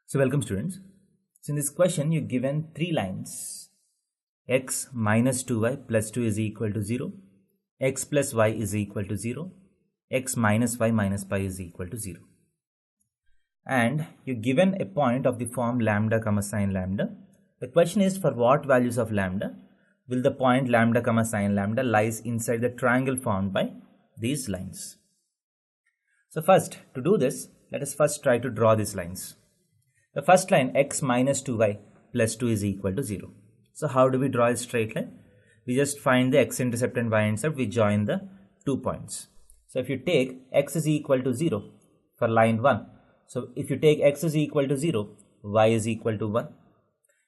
So welcome students. So in this question you're given three lines. X minus 2y plus 2 is equal to 0. X plus y is equal to 0. X minus y minus pi is equal to 0. And you're given a point of the form lambda comma sine lambda. The question is, for what values of lambda will the point lambda comma sine lambda lies inside the triangle formed by these lines. So first, to do this, let us first try to draw these lines. The first line, x minus 2y plus 2 is equal to 0. So how do we draw a straight line? We just find the x-intercept and y-intercept, we join the 2 points. So if you take x is equal to 0 for line 1, so if you take x is equal to 0, y is equal to 1.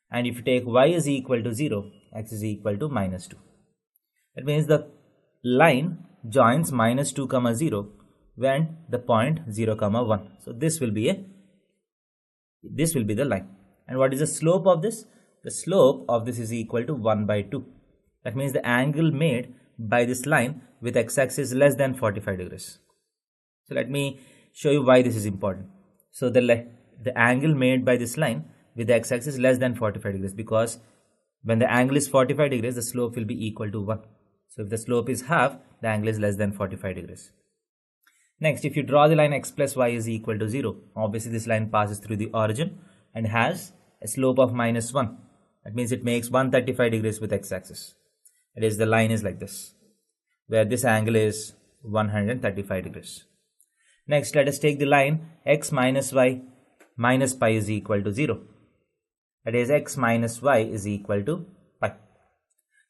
And if you take y is equal to 0, x is equal to minus 2. That means the line joins minus 2 comma 0 when the point 0 comma 1. So this will be the line. And what is the slope of this? The slope of this is equal to 1 by 2. That means the angle made by this line with x-axis is less than 45 degrees. So let me show you why this is important. So the angle made by this line with the x-axis is less than 45 degrees, because when the angle is 45 degrees, the slope will be equal to 1. So if the slope is half, the angle is less than 45 degrees. Next, if you draw the line x plus y is equal to 0, obviously this line passes through the origin and has a slope of minus 1. That means it makes 135 degrees with x-axis. That is, the line is like this, where this angle is 135 degrees. Next, let us take the line x minus y minus pi is equal to 0. That is, x minus y is equal to pi.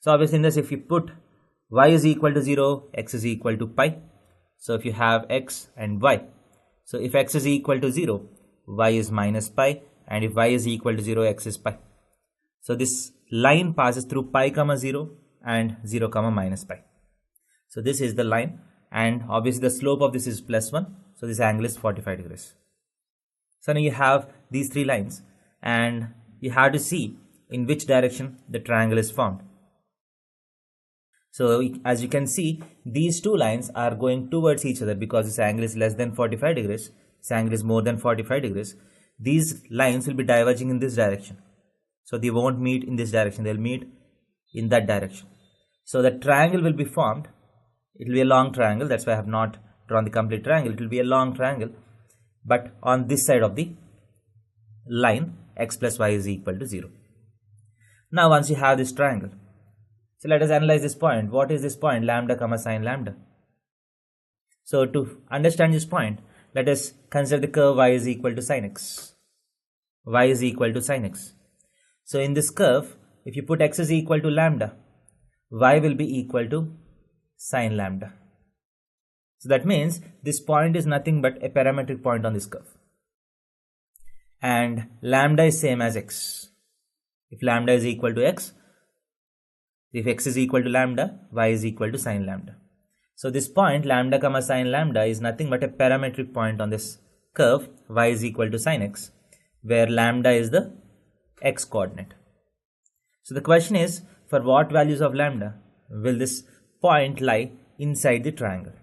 So obviously in this, if you put y is equal to 0, x is equal to pi. So if you have x and y, so if x is equal to 0, y is minus pi, and if y is equal to 0, x is pi. So this line passes through pi comma 0 and 0 comma minus pi. So this is the line, and obviously the slope of this is plus 1. So this angle is 45 degrees. So now you have these three lines, and you have to see in which direction the triangle is formed. So as you can see, these two lines are going towards each other because this angle is less than 45 degrees. This angle is more than 45 degrees. These lines will be diverging in this direction. So they won't meet in this direction. They'll meet in that direction. So the triangle will be formed. It will be a long triangle. That's why I have not drawn the complete triangle. It will be a long triangle. But on this side of the line, x plus y is equal to 0. Now once you have this triangle, so let us analyze this point. What is this point? Lambda comma sine lambda. So to understand this point, let us consider the curve y is equal to sine x. Y is equal to sine x. So in this curve, if you put x is equal to lambda, y will be equal to sine lambda. So that means this point is nothing but a parametric point on this curve. And lambda is same as x. If lambda is equal to x, if x is equal to lambda, y is equal to sine lambda. So this point lambda comma sine lambda is nothing but a parametric point on this curve y is equal to sine x, where lambda is the x coordinate. So the question is, for what values of lambda will this point lie inside the triangle?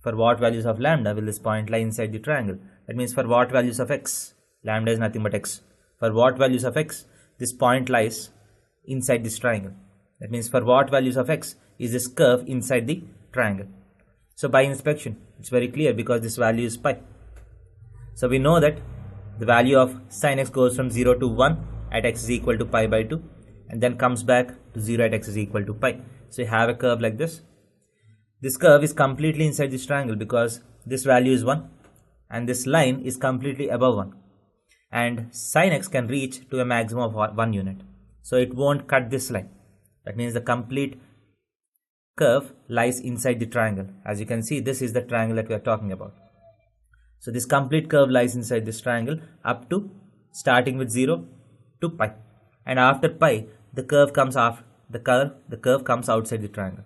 For what values of lambda will this point lie inside the triangle? That means for what values of x? Lambda is nothing but x. For what values of x this point lies inside this triangle? That means for what values of x is this curve inside the triangle? So by inspection, it's very clear because this value is pi. So we know that the value of sine x goes from 0 to 1 at x is equal to pi by 2, and then comes back to 0 at x is equal to pi. So you have a curve like this. This curve is completely inside this triangle because this value is 1 and this line is completely above 1. And sine x can reach to a maximum of 1 unit. So it won't cut this line. That means the complete curve lies inside the triangle. As you can see, this is the triangle that we are talking about. So this complete curve lies inside this triangle up to starting with 0 to pi. And after pi, the curve comes off. The curve comes outside the triangle.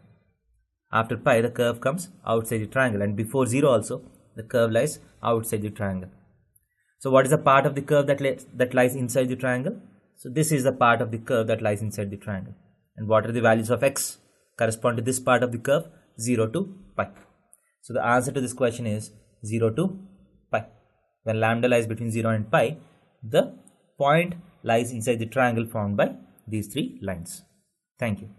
After pi, the curve comes outside the triangle, and before 0 also, the curve lies outside the triangle. So what is the part of the curve that lies inside the triangle? So this is the part of the curve that lies inside the triangle. And what are the values of x correspond to this part of the curve? 0 to pi. So the answer to this question is 0 to pi. When lambda lies between 0 and pi, the point lies inside the triangle formed by these three lines. Thank you.